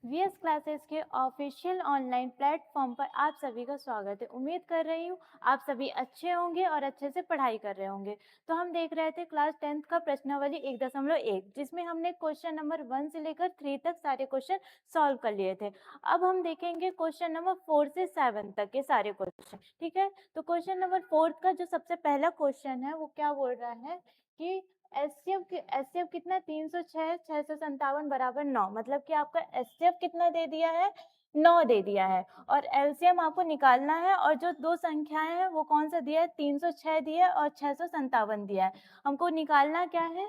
VS classes के official online platform पर आप सभी का स्वागत है। उम्मीद कर रही हूँ आप सभी अच्छे होंगे और अच्छे से पढ़ाई कर रहे होंगे। तो हम देख रहे थे क्लास 10th का प्रश्नावली 1.1 जिसमें हमने क्वेश्चन नंबर 1 से लेकर 3 तक सारे क्वेश्चन सॉल्व कर लिए थे। अब हम देखेंगे क्वेश्चन नंबर 4 से 7 तक के सारे क्वेश्चन। ठीक है, तो क्वेश्चन नंबर 4 का जो सबसे पहला क्वेश्चन है वो क्या बोल रहा है कि एचसीएफ कितना 306 657 बराबर 9, मतलब कि आपका एचसीएफ कितना दे दिया है 9 दे दिया है और एलसीएम आपको निकालना है और जो दो संख्याएं हैं वो कौन सा दिया है 306 दिया है और 657 दिया है। हमको निकालना क्या है,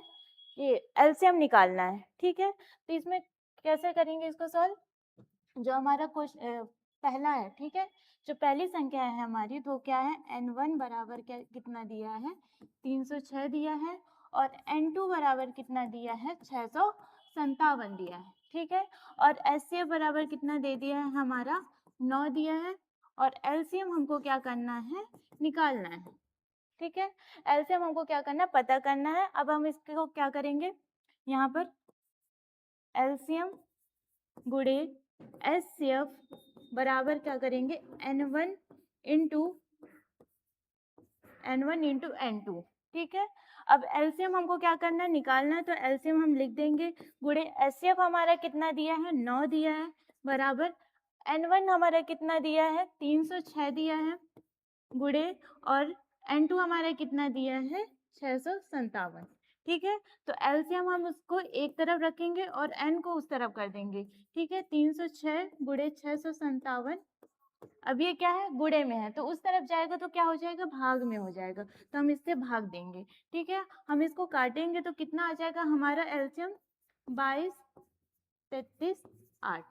ये एलसीएम निकालना है। ठीक है, तो इसमें कैसे करेंगे इसको सॉल्व। जो हमारा क्वेश्चन पहला है, ठीक है, जो पहली संख्या है हमारी तो क्या है n1 बराबर क्या कितना दिया है 306 दिया है और n2 बराबर कितना दिया है 657 दिया है। ठीक है, और एचसीएफ बराबर कितना दे दिया है हमारा 9 दिया है और एलसीएम हमको क्या करना है निकालना है। ठीक है, एलसीएम हमको क्या करना है पता करना है। अब हम इसको क्या करेंगे, यहाँ पर एलसीएम गुणे एचसीएफ बराबर क्या करेंगे n1 इंटू n2। ठीक है, अब एलसीएम हमको क्या करना है निकालना है, तो एलसीएम हम लिख देंगे गुणे एचसीएफ हमारा कितना दिया है 9 दिया है बराबर n1 हमारा कितना दिया है 306 दिया है गुणे और n2 हमारा कितना दिया है 657। ठीक है, तो एलसीएम हम उसको एक तरफ रखेंगे और n को उस तरफ कर देंगे। ठीक है, 306 गुणे 657, अब ये क्या है गुणे में है तो उस तरफ जाएगा तो क्या हो जाएगा भाग में हो जाएगा, तो हम इससे भाग देंगे। ठीक है, हम इसको काटेंगे तो कितना आ जाएगा हमारा एलसीएम 22 33 8।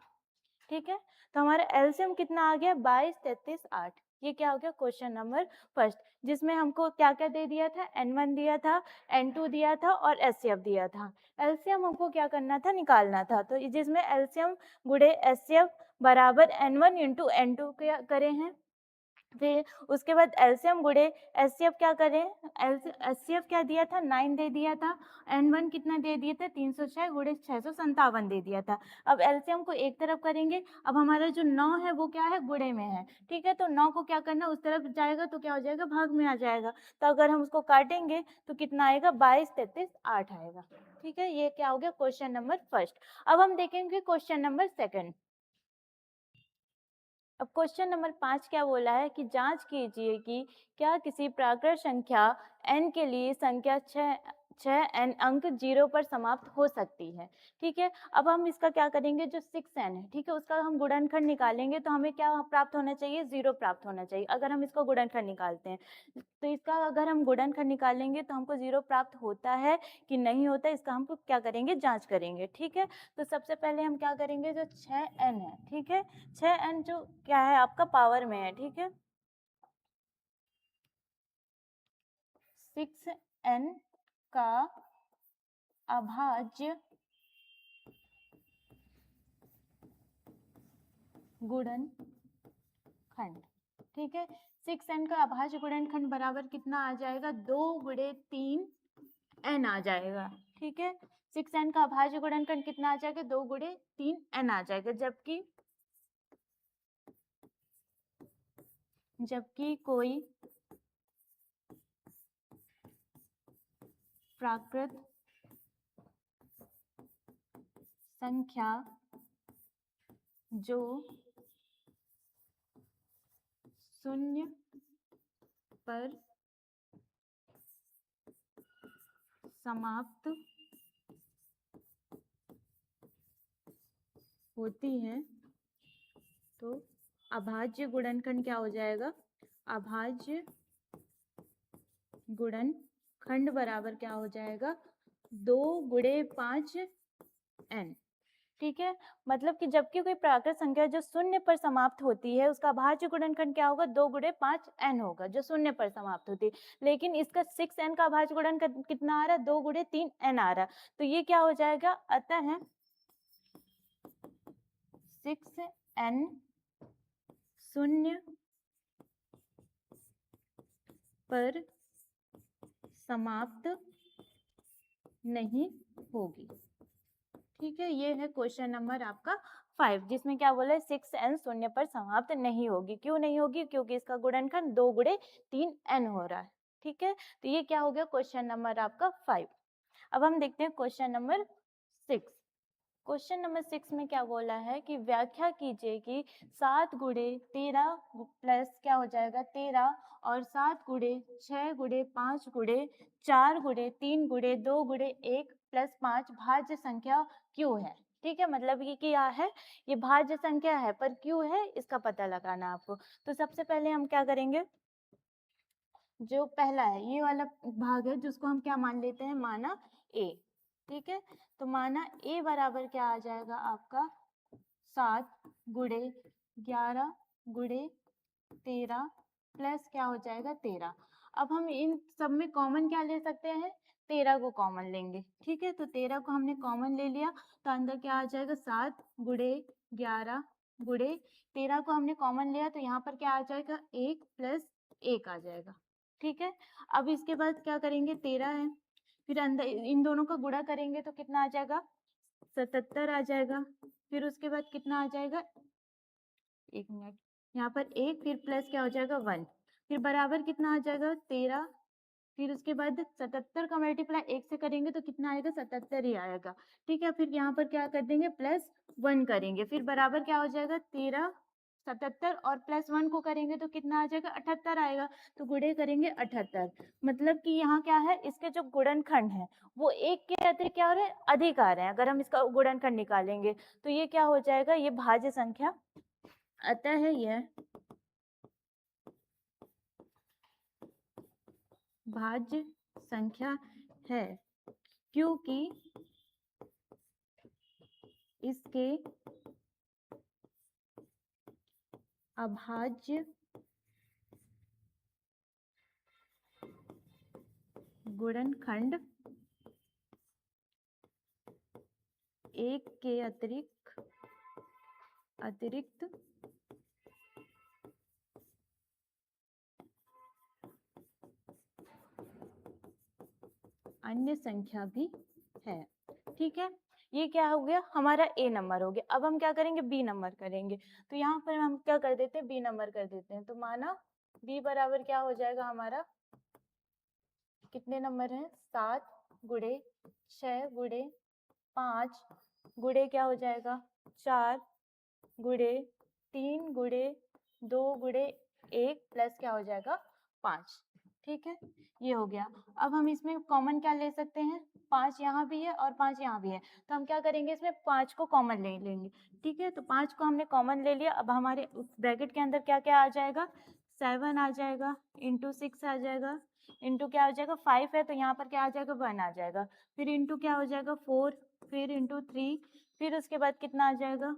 ठीक है, तो हमारा एलसीएम कितना आ गया 22 33 8। ये क्या हो गया क्वेश्चन नंबर फर्स्ट, जिसमें हमको क्या क्या दे दिया था n1 दिया था n2 दिया था और एचसीएफ दिया था। एलसीएम हमको क्या करना था निकालना था, तो जिसमें एलसीएम गुणे एचसीएफ बराबर n1 इंटू n2 करे हैं। फिर उसके बाद एलसीएम गुणे एचसीएफ क्या करें, एचसीएफ क्या दिया था 9 दे दिया था, n1 कितना दे दिया था 306 गुणे 657 दे दिया था। अब एलसीएम को एक तरफ करेंगे, अब हमारा जो 9 है वो क्या है गुणे में है। ठीक है, तो 9 को क्या करना उस तरफ जाएगा तो क्या हो जाएगा भाग में आ जाएगा, तो अगर हम उसको काटेंगे तो कितना आएगा 22 33 8 आएगा। ठीक है, ये क्या हो गया क्वेश्चन नंबर फर्स्ट। अब हम देखेंगे क्वेश्चन नंबर सेकंड। अब क्वेश्चन नंबर 5 क्या बोला है कि जांच कीजिए कि क्या किसी प्राकृत संख्या n के लिए संख्या 6n अंक 0 पर समाप्त हो सकती है। ठीक है, अब हम इसका क्या करेंगे जो 6n है, ठीक है, उसका हम गुणनखंड निकालेंगे तो हमें क्या प्राप्त होना चाहिए 0 प्राप्त होना चाहिए। अगर हम इसका गुणनखंड निकालते हैं तो इसका अगर हम गुणनखंड निकालेंगे तो हमको 0 प्राप्त होता है कि नहीं होता, इसका हम क्या करेंगे जांच करेंगे। ठीक है, तो सबसे पहले हम क्या करेंगे जो 6n है, ठीक है, 6n जो क्या है आपका पावर में है। ठीक है, 6n का अभाज्य गुणनखंड। ठीक है, 6n का अभाज्य गुणनखंड बराबर कितना आ जाएगा 2 गुणे 3 n आ जाएगा। ठीक है, 6n का अभाज्य गुणनखंड कितना आ जाएगा 2 गुणे 3 n आ जाएगा, जबकि कोई प्राकृत संख्या जो 0 पर समाप्त होती है तो अभाज्य गुणनखंड क्या हो जाएगा, अभाज्य गुणनखंड बराबर क्या हो जाएगा 2 गुणे 5 n। ठीक है, मतलब कि जबकि कोई प्राकृत संख्या जो 0 पर समाप्त होती है उसका अभाज्य गुणनखंड क्या होगा 2 गुणे 5 n होगा जो 0 पर समाप्त होती है, लेकिन इसका 6n का अभाज्य गुणनखंड कितना आ रहा है 2 गुणे 3 n आ रहा है, तो ये क्या हो जाएगा अतः 6n 0 पर समाप्त नहीं होगी। ठीक है, ये है क्वेश्चन नंबर आपका 5, जिसमें क्या बोला है 6n शून्य पर समाप्त नहीं होगी। क्यों नहीं होगी? क्योंकि इसका गुणनखंड 2 गुणे 3n हो रहा है। ठीक है, तो ये क्या हो गया क्वेश्चन नंबर आपका 5। अब हम देखते हैं क्वेश्चन नंबर 6। क्वेश्चन नंबर 6 में क्या बोला है कि व्याख्या कीजिए कि 7 गुणे 13 प्लस क्या हो जाएगा 13 और 7 गुणे 6 गुणे 5 गुणे 4 गुणे 3 गुणे 2 गुणे 1 प्लस 5 भाज्य संख्या क्यों है। ठीक है, मतलब ये क्या है, ये भाज्य संख्या है पर क्यों है इसका पता लगाना आपको। तो सबसे पहले हम क्या करेंगे, जो पहला है ये वाला भाग है जिसको हम क्या मान लेते हैं, माना ए। ठीक है, तो माना ए बराबर क्या आ जाएगा आपका 7 गुणे 11 गुणे 13 प्लस क्या हो जाएगा 13। अब हम इन सब में कॉमन क्या ले सकते हैं, 13 को कॉमन लेंगे। ठीक है, तो 13 को हमने कॉमन ले लिया तो अंदर क्या आ जाएगा 7 गुणे 11 गुणे 13 को हमने कॉमन लिया तो यहाँ पर क्या आ जाएगा 1 प्लस 1 आ जाएगा। ठीक है, अब इसके बाद क्या करेंगे 13 है, फिर अंदर इन दोनों का गुणा करेंगे तो कितना आ जाएगा 77 आ जाएगा। फिर उसके बाद कितना आ जाएगा, एक मिनट, यहाँ पर एक, फिर प्लस क्या हो जाएगा 1, फिर बराबर कितना आ जाएगा 13। फिर उसके बाद 77 का मल्टीप्लाई 1 से करेंगे तो कितना आएगा 77 ही आएगा। ठीक है, फिर यहाँ पर क्या कर देंगे प्लस 1 करेंगे, फिर बराबर क्या हो जाएगा 13 77 और प्लस 1 को करेंगे तो कितना आ जाएगा 78 आएगा। तो गुणे करेंगे 78, मतलब कि यहाँ क्या है, इसके जो गुणनखंड है वो एक के अतिरिक्त क्या हो रहे हैं, अधिक आ रहे हैं। अगर हम इसका गुणनखंड निकालेंगे तो ये क्या हो जाएगा, ये भाज्य संख्या अतः है, यह भाज्य संख्या है क्योंकि इसके अभाज्य गुणनखंड एक के अतिरिक्त अन्य संख्या भी है। ठीक है, ये क्या हो गया हमारा ए नंबर हो गया। अब हम क्या करेंगे, बी नंबर करेंगे। तो यहाँ पर हम क्या कर देते हैं, बी नंबर कर देते हैं। तो माना बी बराबर क्या हो जाएगा हमारा, कितने नंबर है 7 गुणे 6 गुणे 5 गुणे क्या हो जाएगा 4 गुणे 3 गुणे 2 गुणे 1 प्लस क्या हो जाएगा 5। ठीक है, ये हो गया। अब हम इसमें कॉमन क्या ले सकते हैं, 5 यहाँ भी है और 5 यहाँ भी है, तो हम क्या करेंगे इसमें 5 को कॉमन ले लेंगे। ठीक है, तो 5 को हमने कॉमन ले लिया। अब हमारे ब्रैकेट के अंदर क्या क्या आ जाएगा, 7 आ जाएगा, इंटू 6 आ जाएगा, इंटू क्या हो जाएगा 5 है तो यहाँ पर क्या आ जाएगा 1 आ जाएगा, फिर इंटू क्या हो जाएगा 4, फिर इंटू 3, फिर उसके बाद कितना आ जाएगा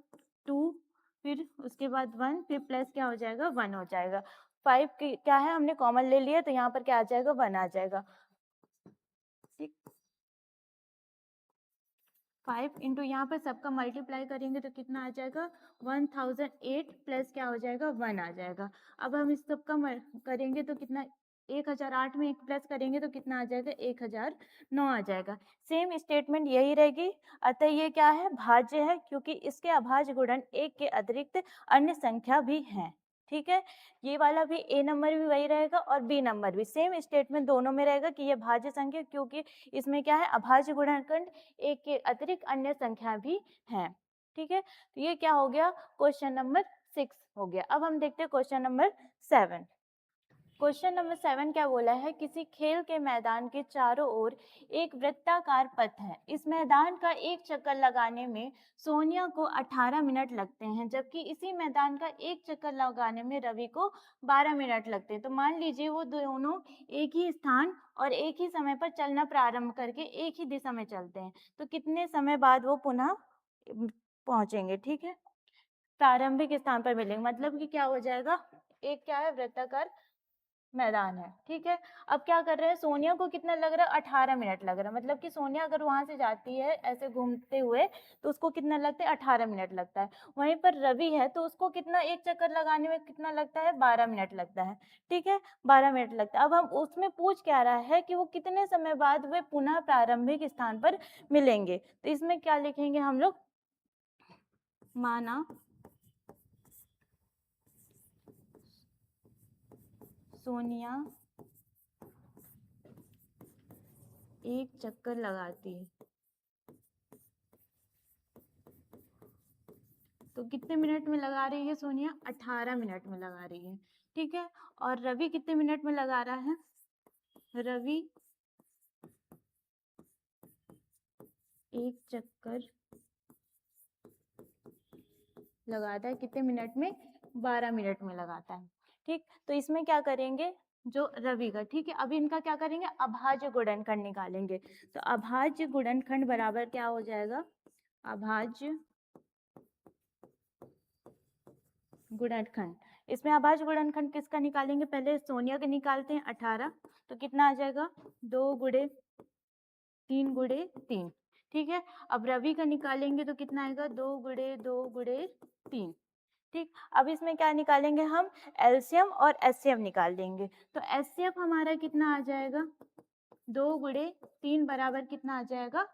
2, फिर उसके बाद 1, फिर प्लस क्या हो जाएगा 1 हो जाएगा। 5 क्या है हमने कॉमन ले लिया तो यहाँ पर क्या आ जाएगा 1 आ जाएगा। ठीक, 5 इंटू यहाँ पर सबका मल्टीप्लाई करेंगे तो कितना आ जाएगा 1008 प्लस क्या हो जाएगा 1 आ जाएगा। अब हम इस सबका करेंगे तो कितना 1008 में 1 प्लस करेंगे तो कितना आ जाएगा 1009 आ जाएगा। सेम स्टेटमेंट यही रहेगी। अतः ये क्या है, भाज्य है क्योंकि इसके अभाज्य गुणन 1 के अतिरिक्त अन्य संख्या भी हैं। ठीक है, ये वाला भी ए नंबर भी वही रहेगा और बी नंबर भी सेम स्टेटमेंट दोनों में रहेगा कि ये भाज्य संख्या, क्योंकि इसमें क्या है अभाज्य गुणनखंड एक के अतिरिक्त अन्य संख्या भी हैं। ठीक है, तो ये क्या हो गया क्वेश्चन नंबर 6 हो गया। अब हम देखते हैं क्वेश्चन नंबर 7। क्वेश्चन नंबर 7 क्या बोला है, किसी खेल के मैदान के चारों ओर एक वृत्ताकार पथ है। इस मैदान का एक चक्कर लगाने में सोनिया को 18 मिनट लगते हैं, जबकि इसी मैदान का एक चक्कर लगाने में रवि को 12 मिनट लगते हैं। तो मान लीजिए वो दोनों एक ही स्थान और एक ही समय पर चलना प्रारंभ करके एक ही दिशा में चलते हैं, तो कितने समय बाद वो पुनः पहुंचेंगे। ठीक है, प्रारंभिक स्थान पर मिलेंगे, मतलब कि क्या हो जाएगा, एक क्या है वृत्ताकार मैदान है, ठीक है। अब क्या कर रहे हैं, सोनिया को कितना लग रहा है, 18 मिनट लग रहा है, मतलब कि सोनिया अगर वहां से जाती है ऐसे घूमते हुए तो उसको कितना लगता है, 18 मिनट लगता है। वहीं पर रवि है तो उसको कितना, एक चक्कर लगाने में कितना लगता है, 12 मिनट लगता है, ठीक है, 12 मिनट लगता है। अब हम उसमें पूछ क्या रहा है कि वो कितने समय बाद वे पुनः प्रारंभिक स्थान पर मिलेंगे, तो इसमें क्या लिखेंगे हम लोग, माना सोनिया एक चक्कर लगाती है, तो कितने मिनट में लगा रही है सोनिया, 18 मिनट में लगा रही है, ठीक है। और रवि कितने मिनट में लगा रहा है, रवि एक चक्कर लगाता है कितने मिनट में, 12 मिनट में लगाता है, ठीक। तो इसमें क्या करेंगे, जो रवि का, ठीक है, अब इनका क्या करेंगे, अभाज्य गुणनखंड निकालेंगे। तो अभाज्य गुणनखंड बराबर क्या हो जाएगा, अभाज्य गुणनखंड, इसमें अभाज्य गुणनखंड किसका निकालेंगे, पहले सोनिया का निकालते हैं, 18, तो कितना आ जाएगा, 2 गुणे 3 गुणे 3, ठीक है। अब रवि का निकालेंगे तो कितना आएगा, 2 गुणे 2 गुणे 3, ठीक। अब इसमें क्या निकालेंगे हम, एलसीएम और एचसीएफ निकाल देंगे। तो एचसीएफ हमारा कितना आ जाएगा, 2 गुणे 3 बराबर कितना आ जाएगा,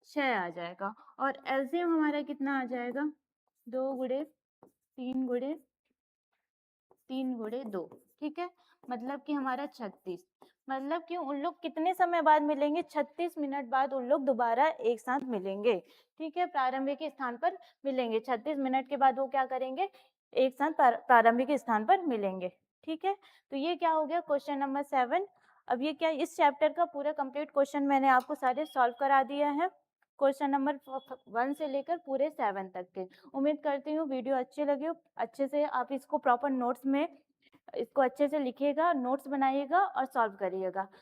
6 आ जाएगा। और एलसीएम हमारा कितना आ जाएगा, 2 गुणे 3 गुणे 3 गुणे 2, ठीक है, मतलब कि हमारा 36, मतलब कि उन लोग कितने समय बाद मिलेंगे, 36 मिनट बाद उन लोग दोबारा एक साथ मिलेंगे, ठीक है, प्रारंभिक स्थान पर मिलेंगे, 36 मिनट के बाद वो क्या करेंगे, एक साथ प्रारंभिक स्थान पर मिलेंगे, ठीक है। तो ये क्या हो गया, क्वेश्चन नंबर 7। अब ये क्या, इस चैप्टर का पूरा कंप्लीट क्वेश्चन मैंने आपको सारे सॉल्व करा दिया है, क्वेश्चन नंबर 1 से लेकर पूरे 7 तक के। उम्मीद करती हूँ वीडियो अच्छी लगी हो, अच्छे से आप इसको प्रॉपर नोट्स में इसको अच्छे से लिखिएगा, नोट्स बनाइएगा और सॉल्व करिएगा।